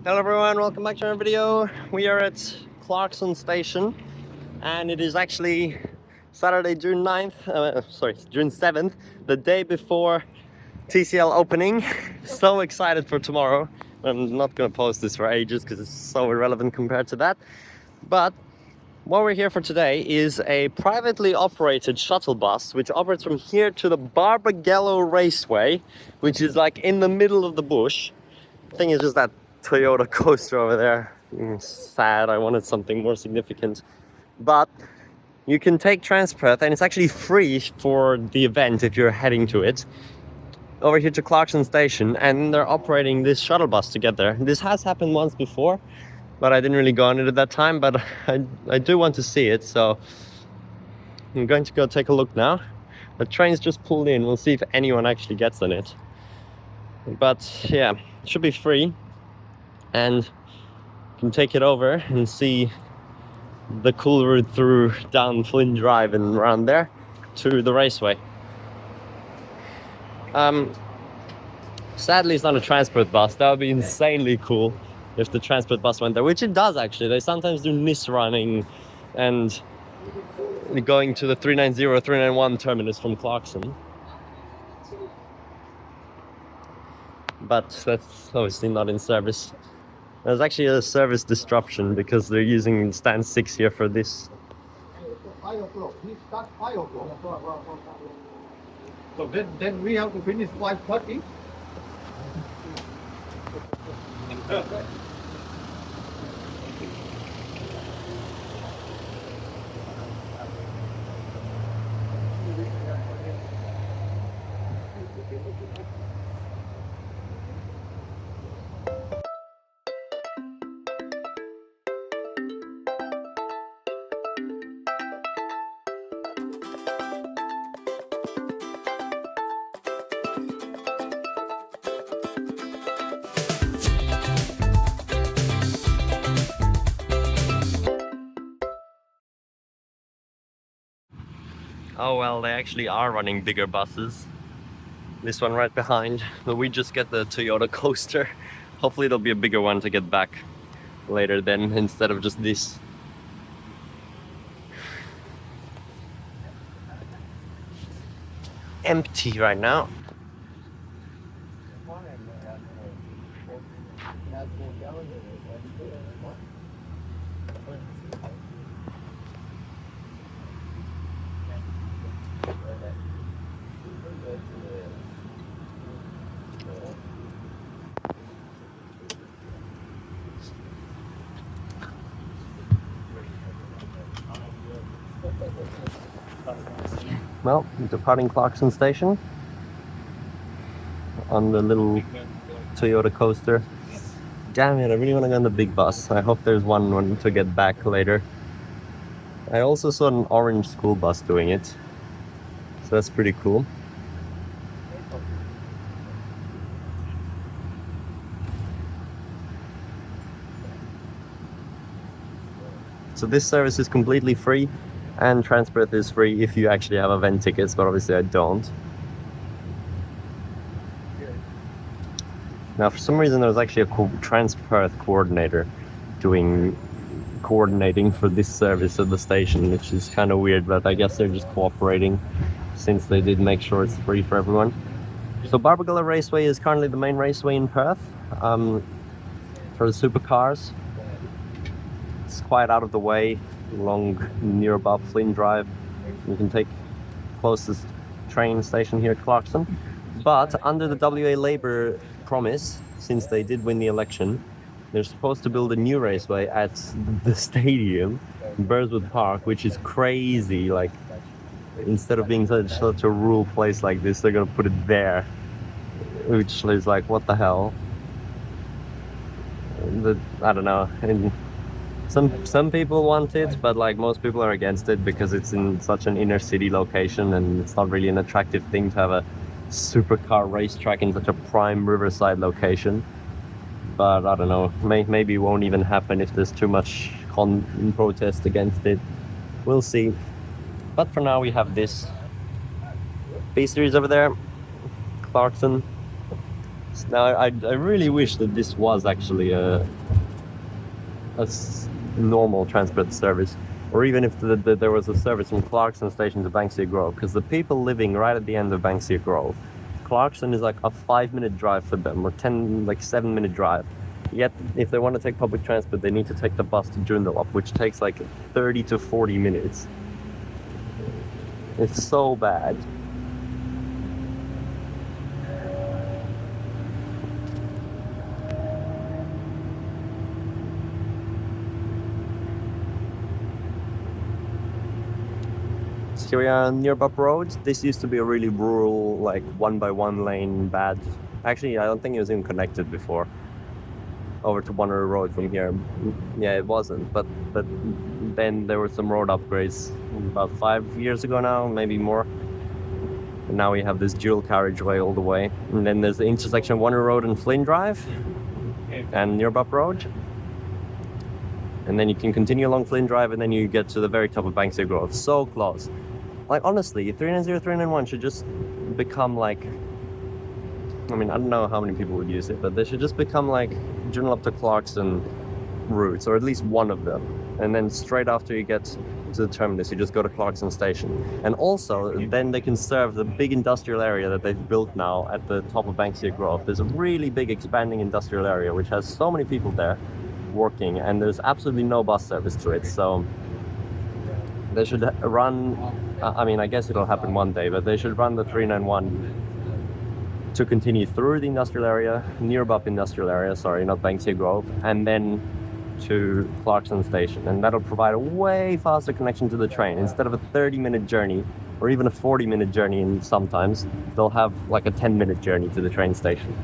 Hello everyone, welcome back to our video. We are at Clarkson Station and it is actually Saturday, June 9th, June 7th, the day before TCL opening. So excited for tomorrow. I'm not gonna post this for ages because it's so irrelevant compared to that. But what we're here for today is a privately operated shuttle bus which operates from here to the Barbagallo Raceway, which is like in the middle of the bush. The thing is just that Toyota coaster over there. Sad, I wanted something more significant. But you can take Transperth and it's actually free for the event if you're heading to it. Over here to Clarkson Station, and they're operating this shuttle bus together. This has happened once before, but I didn't really go on it at that time, but I do want to see it, so I'm going to go take a look now. The train's just pulled in, we'll see if anyone actually gets on it. But yeah, it should be free. And you can take it over and see the cool route through down Flynn Drive and around there to the raceway. Sadly, it's not a Transperth bus. That would be insanely cool if the Transperth bus went there, which it does actually. They sometimes do NIS running and going to the 390, 391 terminus from Clarkson. But that's obviously not in service. There's actually a service disruption because they're using stand 6 here for this. 5 o'clock. He start 5 o'clock. So then we have to finish 5:30. Oh well, they actually are running bigger buses. This one right behind, but we just get the Toyota coaster. Hopefully there'll be a bigger one to get back later then, instead of just this. Empty right now. Well, departing Clarkson Station on the little Toyota coaster. Damn it, I really want to go on the big bus. I hope there's one to get back later. I also saw an orange school bus doing it, so that's pretty cool. So this service is completely free, and Transperth is free if you actually have event tickets, but obviously I don't. Now for some reason there was actually a Transperth coordinator coordinating for this service at the station, which is kind of weird, but I guess they're just cooperating since they did make sure it's free for everyone. So Barbagallo Raceway is currently the main raceway in Perth for the supercars. It's quite out of the way, near above Flynn Drive. You can take closest train station here at Clarkson. But under the WA Labour promise, since they did win the election, they're supposed to build a new raceway at the stadium, Burswood Park, which is crazy. Like, instead of being such a rural place like this, they're gonna put it there, which is like, what the hell? I don't know. And some people want it, but like most people are against it because it's in such an inner city location and it's not really an attractive thing to have a supercar racetrack in such a prime riverside location. But I don't know, maybe it won't even happen if there's too much protest against it. We'll see. But for now we have this B-Series over there, Clarkson. Now, I really wish that this was actually a normal Transperth service, or even if there was a service from Clarkson Station to Banksia Grove, because the people living right at the end of Banksia Grove, Clarkson is like a 5-minute drive for them, or 7-minute drive. Yet, if they want to take public transport, they need to take the bus to Joondalup, which takes like 30 to 40 minutes. It's so bad. Here we are on Wesco Road. This used to be a really rural, like 1x1 lane, bad. Actually, I don't think it was even connected before. Over to Wanneroo Road from here. Yeah, it wasn't. But then there were some road upgrades about 5 years ago now, maybe more. And now we have this dual carriageway all the way. And then there's the intersection of Wanneroo Road and Flynn Drive and Wesco Road. And then you can continue along Flynn Drive, and then you get to the very top of Banksia Grove. So close. Like, honestly, 390, 391 should just become like, I mean, I don't know how many people would use it, but they should just become like Joondalup to Clarkson routes, or at least one of them. And then straight after you get to the terminus, you just go to Clarkson Station. And also, then they can serve the big industrial area that they've built now at the top of Banksia Grove. There's a really big expanding industrial area, which has so many people there working, and there's absolutely no bus service to it. So they should run, I mean, I guess it'll happen one day, but they should run the 391 to continue through the industrial area, Wesco industrial area, sorry, not Banksia Grove, and then to Clarkson Station. And that'll provide a way faster connection to the train. Instead of a 30-minute journey, or even a 40-minute journey, and sometimes they'll have like a 10-minute journey to the train station.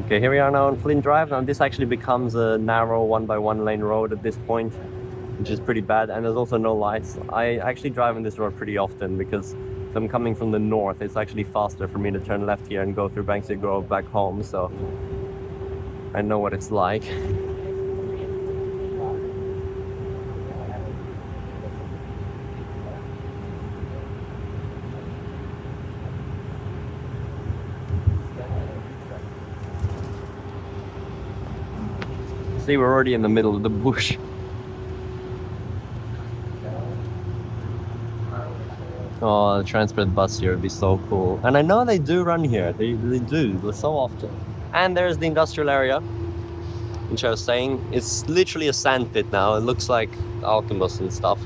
Okay, here we are now on Flynn Drive. Now this actually becomes a narrow 1x1 lane road at this point, which is pretty bad, and there's also no lights. I actually drive on this road pretty often because if I'm coming from the north, it's actually faster for me to turn left here and go through Banksia Grove back home, so I know what it's like. See, we're already in the middle of the bush. Oh, the Transperth bus here would be so cool. And I know they do run here. They do so often. And there's the industrial area, which I was saying. It's literally a sand pit now. It looks like Alchemist and stuff.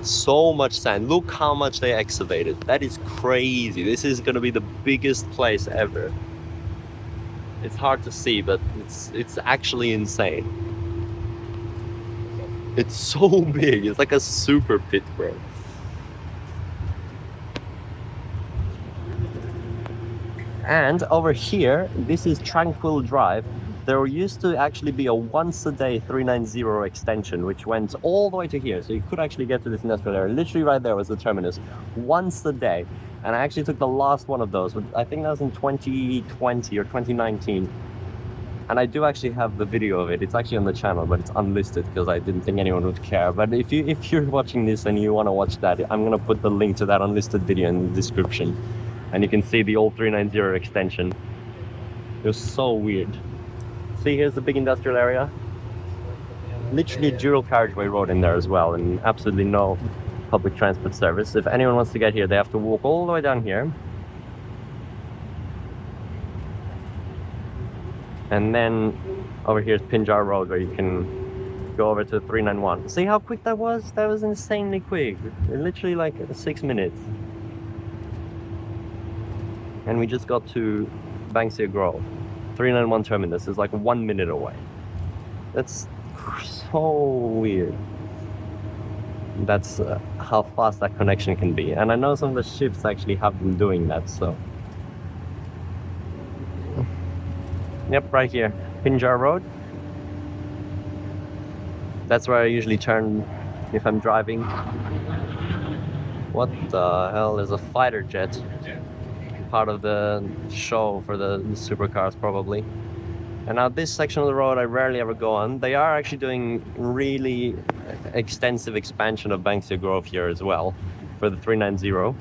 So much sand. Look how much they excavated. That is crazy. This is going to be the biggest place ever. It's hard to see, but it's actually insane. It's so big. It's like a super pit, bro. And over here, this is Tranquil Drive. There used to actually be a once-a-day 390 extension, which went all the way to here. So you could actually get to this industrial area. Literally right there was the terminus. Once a day. And I actually took the last one of those. I think that was in 2020 or 2019. And I do actually have the video of it. It's actually on the channel, but it's unlisted because I didn't think anyone would care. But if you're watching this and you want to watch that, I'm going to put the link to that unlisted video in the description. And you can see the old 390 extension. It was so weird. See, here's the big industrial area. Literally a dual carriageway road in there as well, and absolutely no public transport service. If anyone wants to get here, they have to walk all the way down here. And then over here is Pinjar Road, where you can go over to 391. See how quick that was? That was insanely quick. Literally like 6 minutes. And we just got to Banksia Grove. 391 terminus is like 1 minute away. That's so weird. That's how fast that connection can be. And I know some of the ships actually have been doing that, so. Yep, right here, Pinjar Road. That's where I usually turn if I'm driving. What the hell? There's a fighter jet. Part of the show for the supercars, probably. And now this section of the road I rarely ever go on. They are actually doing really extensive expansion of Banksia Grove here as well for the 390.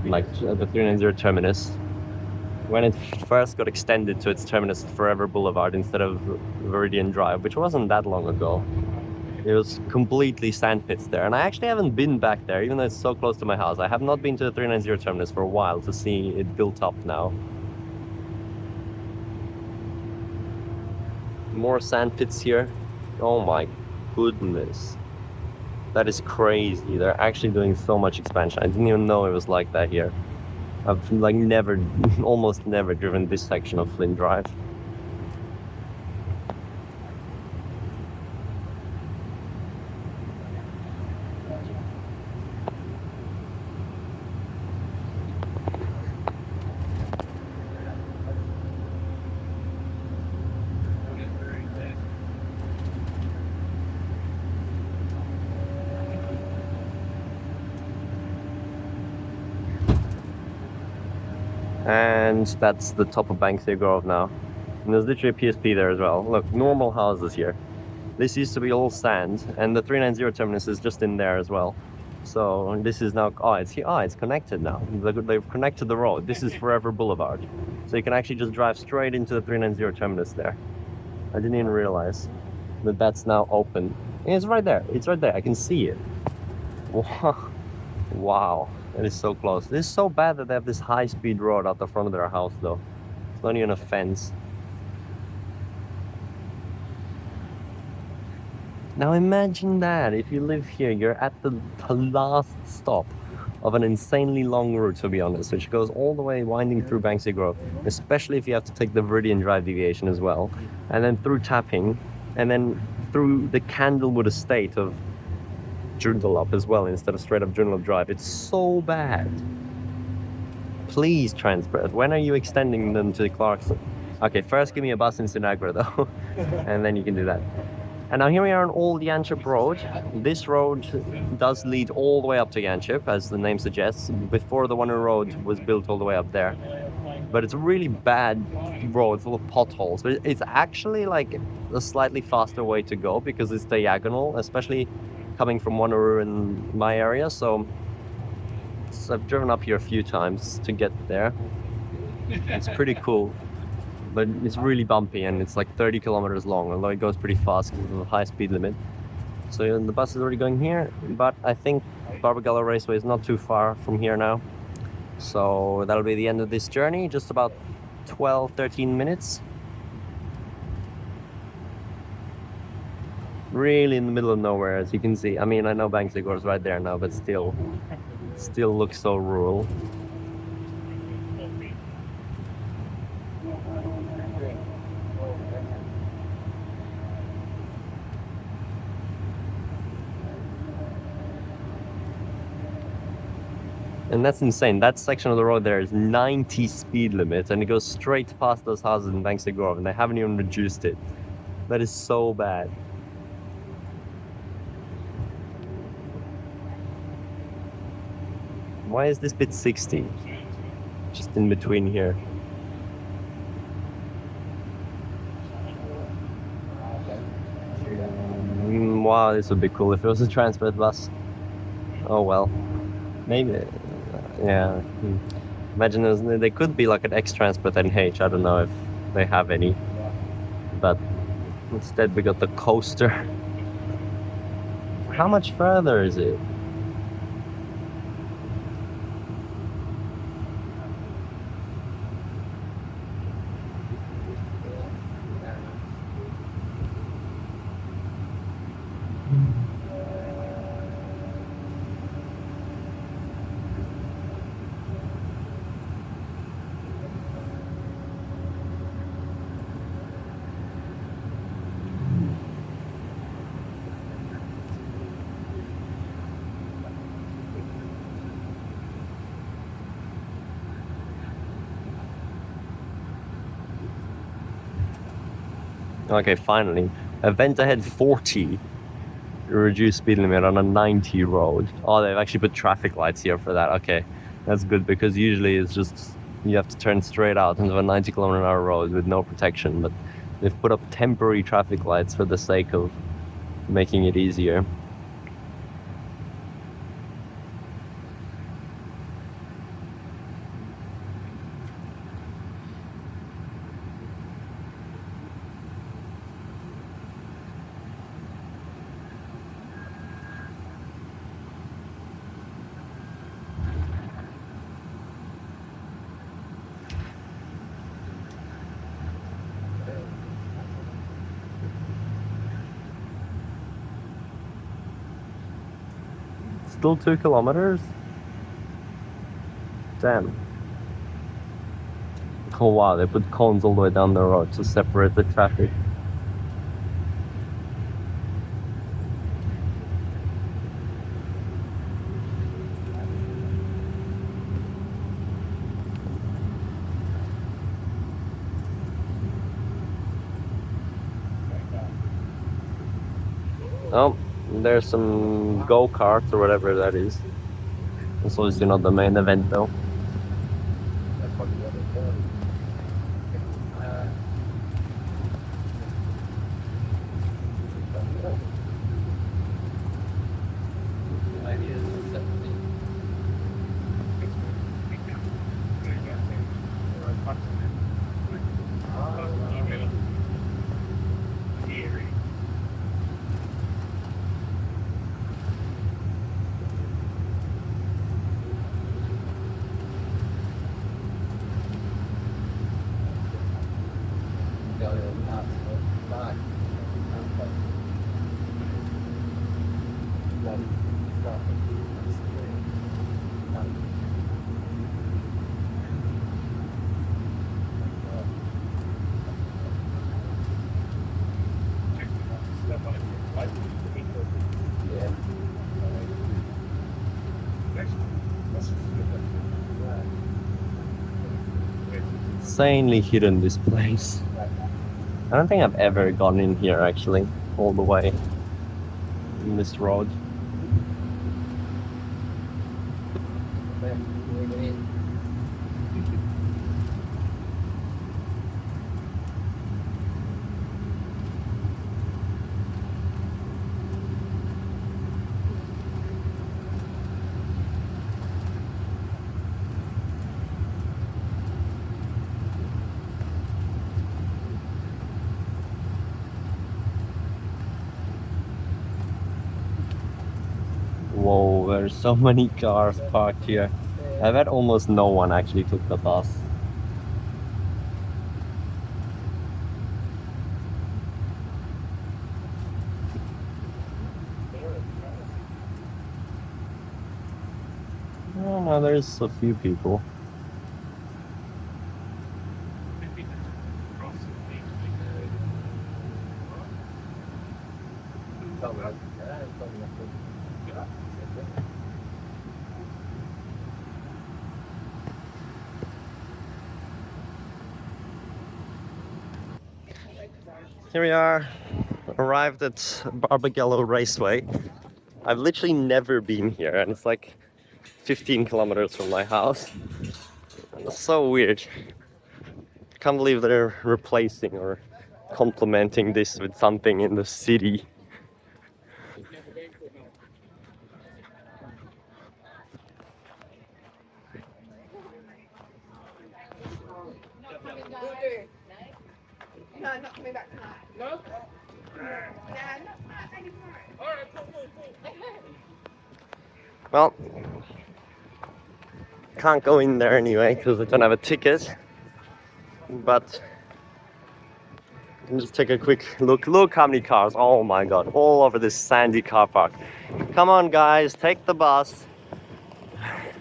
Like the 390 terminus. When it first got extended to its terminus at Forever Boulevard instead of Viridian Drive, which wasn't that long ago. It was completely sand pits there, and I actually haven't been back there, even though it's so close to my house. I have not been to the 390 terminus for a while to see it built up now. More sand pits here. Oh my goodness. That is crazy. They're actually doing so much expansion. I didn't even know it was like that here. I've like never, almost never driven this section of Flynn Drive. And that's the top of Banksia Grove now. And there's literally a PSP there as well. Look, normal houses here. This used to be all sand, and the 390 terminus is just in there as well. So this is now, it's here. It's connected now. They've connected the road. This is Forever Boulevard. So you can actually just drive straight into the 390 terminus there. I didn't even realize that that's now open. And it's right there. It's right there. I can see it. Wow. It is so close. This is so bad that they have this high-speed road out the front of their house, though. It's not even a fence. Now imagine that. If you live here, you're at the last stop of an insanely long route, to be honest, which goes all the way winding through Banksia Grove, especially if you have to take the Viridian Drive deviation as well, and then through Tapping, and then through the Candlewood estate of Joondalup as well, instead of straight up Joondalup Drive. It's so bad. Please, Transperth, when are you extending them to Clarkson? Okay, first give me a bus in Sinagra though, and then you can do that. And now here we are on Old Yanchep Road. This road does lead all the way up to Yanchep, as the name suggests, before the Wanneroo Road was built all the way up there. But it's a really bad road full of potholes. But it's actually like a slightly faster way to go because it's diagonal, especially coming from Wanneroo in my area. So I've driven up here a few times to get there. It's pretty cool. But it's really bumpy and it's like 30 kilometers long, although it goes pretty fast because of the high speed limit. So the bus is already going here, but I think Barbagallo Raceway is not too far from here now. So that'll be the end of this journey, just about 12-13 minutes. Really in the middle of nowhere, as you can see. I mean, I know Banksia Grove is right there now, but still looks so rural. And that's insane. That section of the road there is 90 speed limit, and it goes straight past those houses in Banksia Grove, and they haven't even reduced it. That is so bad. Why is this bit 60? Just in between here. Wow, this would be cool if it was a Transperth bus. Oh well. Maybe. Yeah. Imagine they could be like an X-Transperth NH. I don't know if they have any. But instead we got the coaster. How much further is it? Okay, finally. Event ahead 40. Reduced speed limit on a 90 road. Oh, they've actually put traffic lights here for that. Okay, that's good because usually it's just you have to turn straight out into a 90-kilometer-an-hour road with no protection, but they've put up temporary traffic lights for the sake of making it easier. Still 2 kilometers? Damn. Oh wow, they put cones all the way down the road to separate the traffic. Oh, there's some go-karts or whatever that is. It's obviously not the main event though. Insanely hidden, this place. I don't think I've ever gone in here actually, all the way in this road. Whoa, there's so many cars parked here. I bet almost no one actually took the bus. Oh no, there's a few people. Here we are, arrived at Barbagallo Raceway. I've literally never been here and it's like 15 kilometers from my house. It's so weird. Can't believe they're replacing or complementing this with something in the city. No, not coming back tonight. No? Nah, not anymore. Alright, cool. Well, can't go in there anyway because I don't have a ticket. But you can just take a quick look. Look how many cars. Oh my god, all over this sandy car park. Come on guys, take the bus.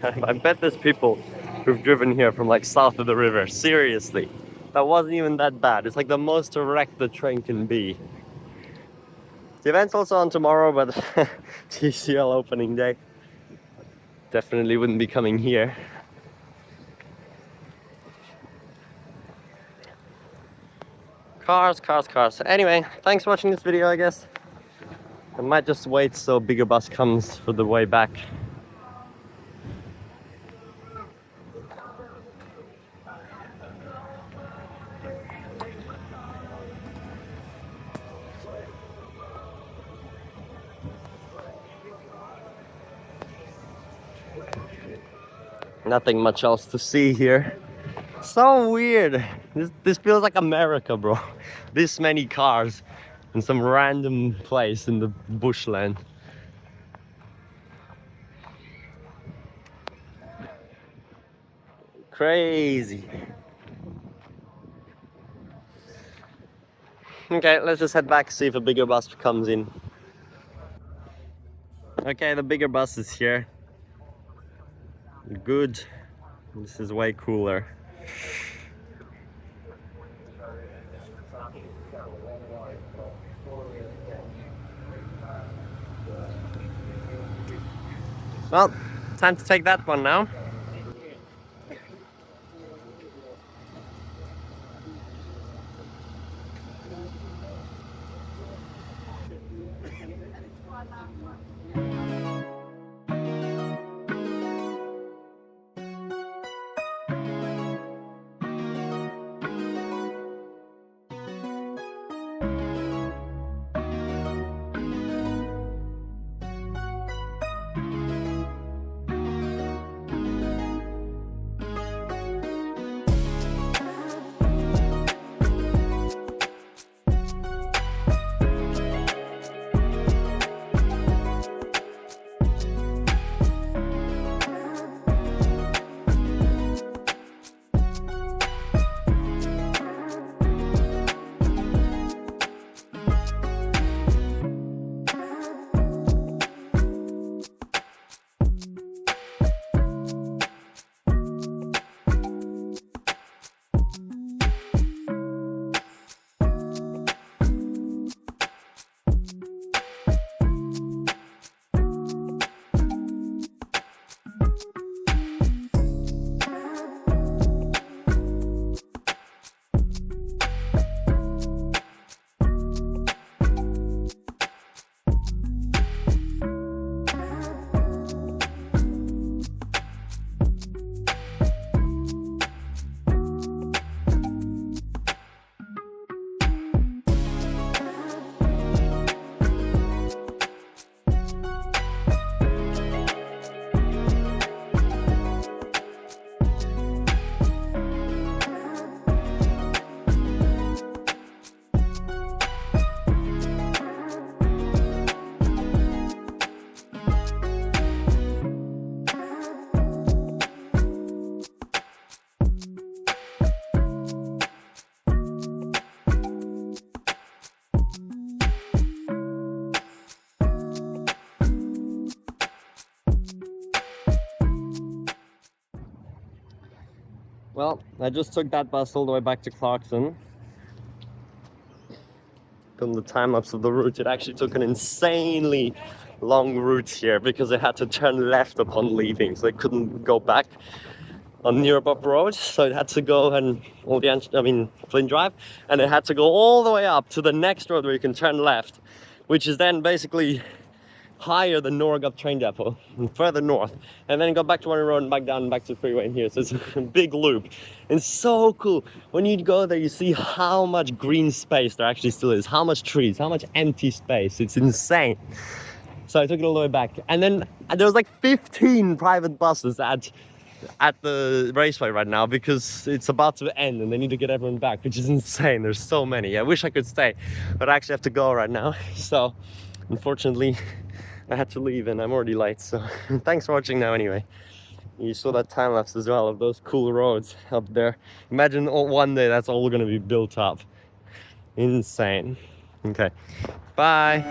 I bet there's people who've driven here from like south of the river. Seriously. That wasn't even that bad. It's like the most direct the train can be. The event's also on tomorrow, but TCL opening day. Definitely wouldn't be coming here. Cars, cars, cars. Anyway, thanks for watching this video, I guess. I might just wait so a bigger bus comes for the way back. Nothing much else to see here. So weird. This feels like America, bro. This many cars in some random place in the bushland. Crazy. Okay, let's just head back, see if a bigger bus comes in. Okay, the bigger bus is here. Good. This is way cooler. Well, time to take that one now. Well, I just took that bus all the way back to Clarkson. From the time-lapse of the route, it actually took an insanely long route here because it had to turn left upon leaving, so it couldn't go back on Wanneroo Road, so it had to go and Flynn Drive, and it had to go all the way up to the next road where you can turn left, which is then basically higher than Norgap train depot and further north, and then go back to Wanneroo Road and back down and back to the freeway in here. So it's a big loop. It's so cool. When you go there, you see how much green space there actually still is, how much trees, how much empty space. It's insane. So I took it all the way back, and then there was like 15 private buses at the raceway right now because it's about to end and they need to get everyone back, which is insane. There's so many. I wish I could stay, but I actually have to go right now. So unfortunately I had to leave and I'm already late, so thanks for watching now anyway. You saw that time lapse as well of those cool roads up there. Imagine one day that's all gonna be built up. Insane. Okay, bye.